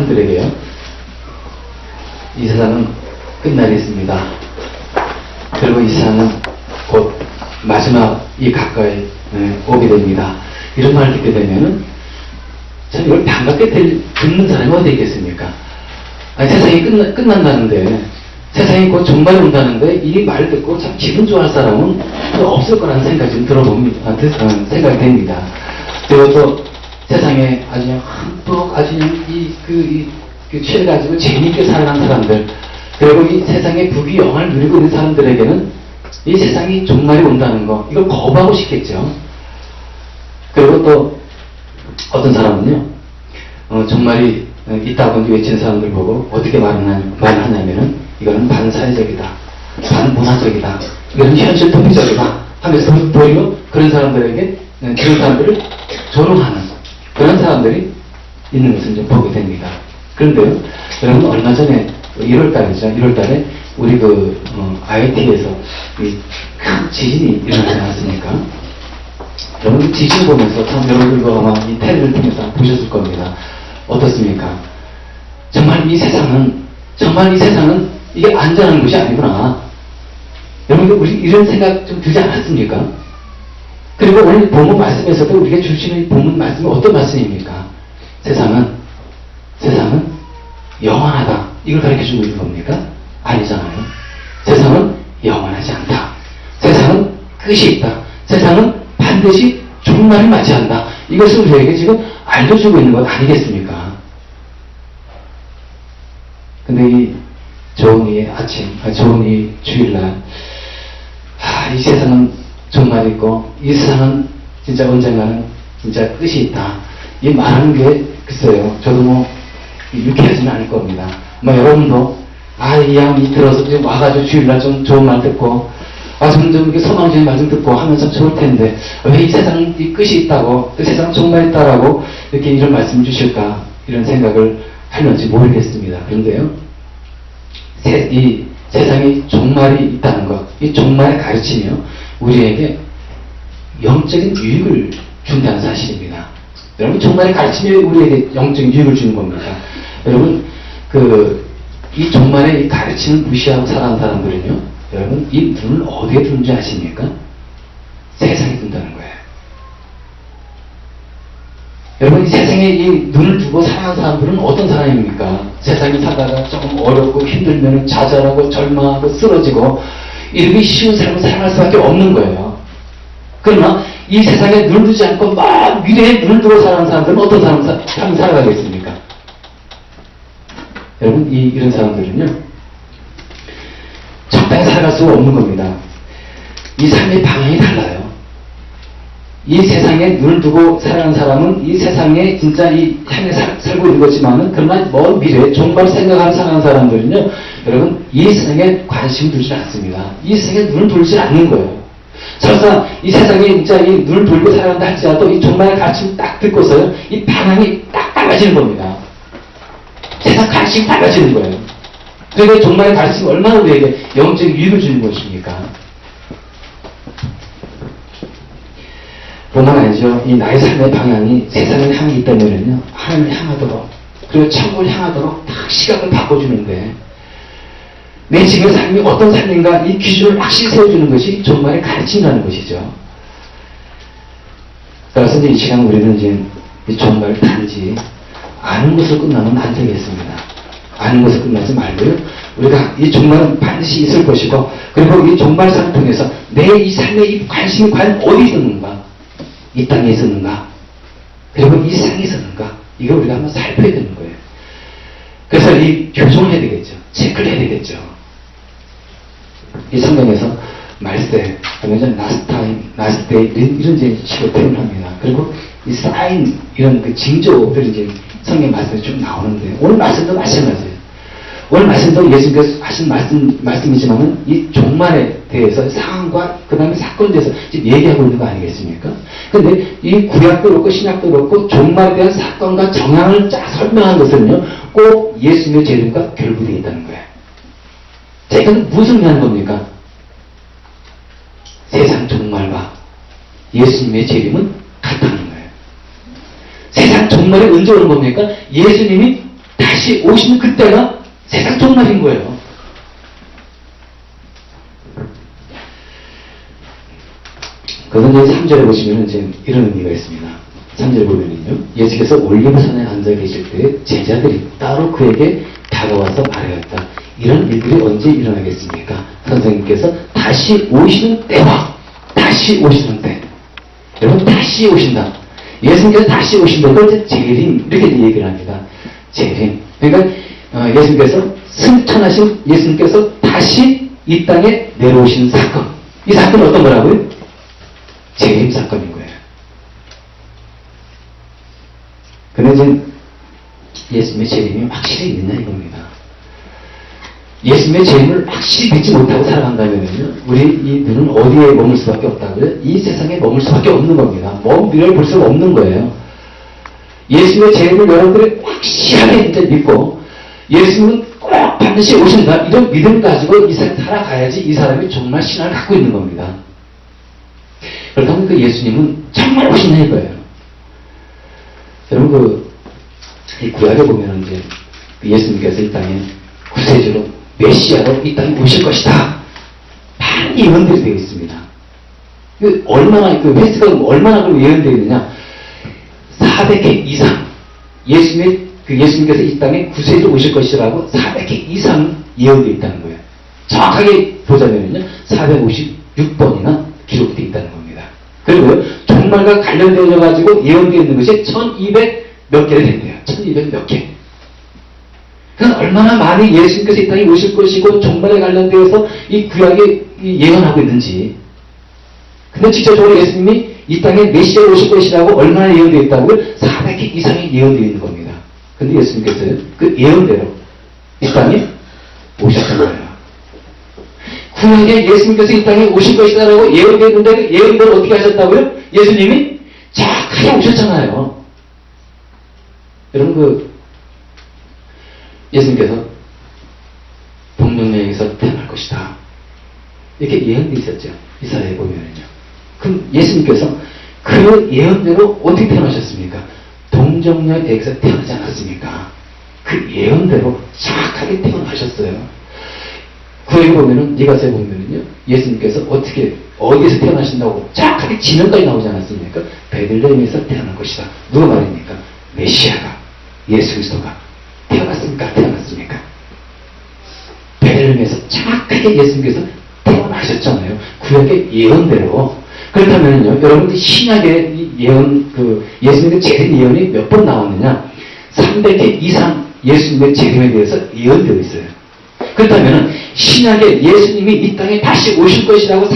사람들에게요. 이 세상은 끝날이 있습니다. 그리고 이 세상은 곧 마지막이 가까이 오게 됩니다. 이런 말을 듣게 되면은 참 이걸 반갑게 듣는 사람이 어디 있겠습니까? 아니, 세상이 끝난다는데, 세상이 곧 종말이 온다는데 이 말을 듣고 참 기분 좋아할 사람은 없을 거라는 생각이 좀 들어봅니다. 생각이 됩니다. 그리고 또 세상에 아주 흠뻑 아주 취를 가지고 재미있게 살아가는 사람들, 그리고 이 세상의 부귀영화를 누리고 있는 사람들에게는 이 세상이 종말이 온다는 거, 이걸 거부하고 싶겠죠. 그리고 또 어떤 사람은요, 종말이 있다고 외치는 사람들 보고 어떻게 말하냐면은 이거는 반사회적이다, 반문화적이다, 이거는 현실 도피적이다 하면서 보이려 그런 사람들에게, 그런 사람들을 조롱하는 그런 사람들이 있는 것을 좀 보게 됩니다. 그런데요, 여러분, 얼마 전에 1월달이죠. 1월달에 우리 IT에서 큰 지진이 일어나지 않았습니까? 여러분, 지진 보면서 참 여러분들도 아마 이 텔레비를 통해서 보셨을 겁니다. 어떻습니까? 정말 이 세상은 이게 안전한 것이 아니구나. 여러분들, 우리 이런 생각 좀 들지 않았습니까? 그리고 오늘 본문 말씀에서도 우리가 주시는 이 본문 말씀이 어떤 말씀입니까? 세상은 영원하다. 이걸 가르쳐주고 있는 겁니까? 아니잖아요. 세상은 영원하지 않다. 세상은 끝이 있다. 세상은 반드시 종말을 맞이한다. 이것을 우리에게 지금 알려주고 있는 것 아니겠습니까? 근데 이 좋은 이 아침, 좋은 이 주일날, 이 세상은 종말이 있고, 이 세상은 진짜 언젠가는 진짜 끝이 있다. 이 말하는 게, 글쎄요, 저도 유쾌하지는 않을 겁니다. 여러분도, 이 양이 들어서 지금 와가지고 주일날 좀 좋은 말 듣고, 좀 이렇게 소망적인 말 좀 듣고 하면 참 좋을 텐데, 왜 이 세상이 끝이 있다고, 이 세상 종말이 있다라고, 이렇게 이런 말씀 주실까, 이런 생각을 하는지 모르겠습니다. 그런데요, 이 세상이 종말이 있다는 것, 이 종말의 가르침이요, 우리에게 영적인 유익을 준다는 사실입니다. 여러분, 종말의 가르침이 우리에게 영적인 유익을 주는 겁니다. 여러분, 이 종말의 이 가르침을 무시하고 살아가는 사람들은요, 여러분, 이 눈을 어디에 두는지 아십니까? 세상에 둔다는 거예요. 여러분, 이 세상에 이 눈을 두고 살아가는 사람들은 어떤 사람입니까? 세상에 살다가 조금 어렵고 힘들면 좌절하고 절망하고 쓰러지고 이렇게 쉬운 삶을 살아갈 수밖에 없는 거예요. 그러나 이 세상에 눈을 두지 않고 막 미래에 눈을 두고 살아가는 사람들은 어떤 삶을 살아가겠습니까? 여러분, 이런 사람들은요, 적당히 살아갈 수가 없는 겁니다. 이 삶의 방향이 달라요. 이 세상에 눈을 두고 살아가는 사람은 이 세상에 진짜 이 향해 살고 있는 거지만은, 그러나 먼 미래에 종말 생각하는 살아가는 사람들은요, 여러분, 이 세상에 관심을 두지 않습니다. 이 세상에 눈을 돌지 않는 거예요. 설사 이 세상에 진짜 이 눈을 돌고 살아간다 할지라도 이 종말의 가르침을 딱 듣고서요, 이 방향이 딱 달라지는 겁니다. 세상 가르침이 달라지는 거예요. 그러니까 종말의 가르침이 얼마나 우리에게 영적인 유익을 주는 것입니까? 뿐만 아니죠. 이 나의 삶의 방향이 세상을 향해 있다면요, 하나님을 향하도록, 그리고 천국을 향하도록 딱 시각을 바꿔주는데, 내 지금의 삶이 어떤 삶인가, 이 기준을 확실히 세워주는 것이 종말의 가르침이라는 것이죠. 그래서 이제 이 시간 우리는 이제 이 종말을 단지 아는 것으로 끝나면 안 되겠습니다. 아는 것으로 끝나지 말고요, 우리가 이 종말은 반드시 있을 것이고, 그리고 이 종말상을 통해서 내 이 삶의 이 관심이 과연 어디 있었는가, 이 땅에 있었는가, 그리고 이 세상에 있었는가, 이걸 우리가 한번 살펴야 되는 거예요. 그래서 이 교정을 해야 되겠죠. 체크를 해야 되겠죠. 이 성경에서 말세, 아니면 나스타임, 이런 식으로 표현을 합니다. 그리고 이 사인, 이런 징조들이 이제 성경 말씀에 쭉 나오는데, 오늘 말씀도 마찬가지예요. 오늘 말씀도 예수님께서 하신 말씀이지만은 이 종말에 대해서 상황과 그 다음에 사건에 대해서 지금 얘기하고 있는 거 아니겠습니까? 근데 이 구약도 그렇고 신약도 그렇고 종말에 대한 사건과 정황을 쫙 설명한 것은요, 꼭 예수님의 재림과 결부되어 있다는 거예요. 자, 이건 무슨 의미하는 겁니까? 세상 종말과 예수님의 재림은 같다는 거예요. 세상 종말이 언제 오는 겁니까? 예수님이 다시 오시는 그때가 세상 종말인 거예요. 그런데 3절에 보시면 이제 이런 의미가 있습니다. 3절 보면은요, 예수께서 올리브산에 앉아 계실 때 제자들이 따로 그에게 다가와서 말하였다. 이런 일들이 언제 일어나겠습니까? 선생님께서 다시 오시는 때와 다시 오시는 때. 여러분, 다시 오신다. 예수님께서 다시 오신다. 그걸 이제 재림, 이렇게 얘기를 합니다. 재림. 그러니까 예수님께서 승천하신 예수님께서 다시 이 땅에 내려오시는 사건. 이 사건은 어떤 거라고요? 재림 사건인 거예요. 근데 이제 예수님의 재림이 확실히 있느냐 이겁니다. 예수님의 재림을 확실히 믿지 못하고 살아간다면요, 우리 이 눈은 어디에 머물 수밖에 없다고요? 이 세상에 머물 수밖에 없는 겁니다. 먼 미래를 볼 수가 없는 거예요. 예수님의 재림을 여러분들이 확실하게 이제 믿고 예수님은 꼭 반드시 오신다, 이런 믿음 가지고 이 세상 살아가야지 이 사람이 정말 신앙을 갖고 있는 겁니다. 그렇다면 그 예수님은 정말 오시냐 이거예요. 여러분, 이 구약에 보면 이제 그 예수님께서 이 땅에 구세주로 메시아로 이 땅에 오실 것이다. 많은 예언들이 되어 있습니다. 얼마나, 횟수가 얼마나 예언되어 있느냐. 400회 이상, 예수님께서 이 땅에 구세주로 오실 것이라고 400회 이상 예언되어 있다는 거예요. 정확하게 보자면요, 456번이나 기록되어 있다는 겁니다. 그리고 종말과 관련되어 가지고 예언되어 있는 것이 1200 몇 개가 된대요. 1200 몇 개. 그러니까 얼마나 많이 예수님께서 이 땅에 오실 것이고 종말에 관련되어서 이 구약이 예언하고 있는지. 근데 직접적으로 예수님이 이 땅에 메시아로 오실 것이라고 얼마나 예언되어 있다고요? 400개 이상이 예언되어 있는 겁니다. 근데 예수님께서는 그 예언대로 이 땅에 오셨던 거예요. 구약에 예수님께서 이 땅에 오실 것이다라고 예언되어 있는데 그 예언대로 어떻게 하셨다고요? 예수님이 정확하게 오셨잖아요. 여러분, 예수님께서 동정녀에게서 태어날 것이다. 이렇게 예언되어 있었죠. 이사야에 보면은요. 그럼 예수님께서 그 예언대로 어떻게 태어나셨습니까? 동정녀에게서 태어나지 않았습니까? 그 예언대로 정확하게 태어나셨어요. 구약에 보면은, 예가서에 보면은요, 예수님께서 어디에서 태어나신다고 정확하게 지명까지 나오지 않았습니까? 베들레헴에서 태어날 것이다. 누가 말입니까? 메시아가, 예수 그리스도가 태어났습니까? 태어났습니까? 베들레헴에서 정확하게 예수님께서 태어나셨잖아요. 구약의 예언대로. 그렇다면요, 여러분들 신약의 예언, 예수님의 재림 예언이 몇 번 나왔느냐? 300회 이상 예수님의 재림에 대해서 예언되어 있어요. 그렇다면 신약에 예수님이 이 땅에 다시 오실 것이라고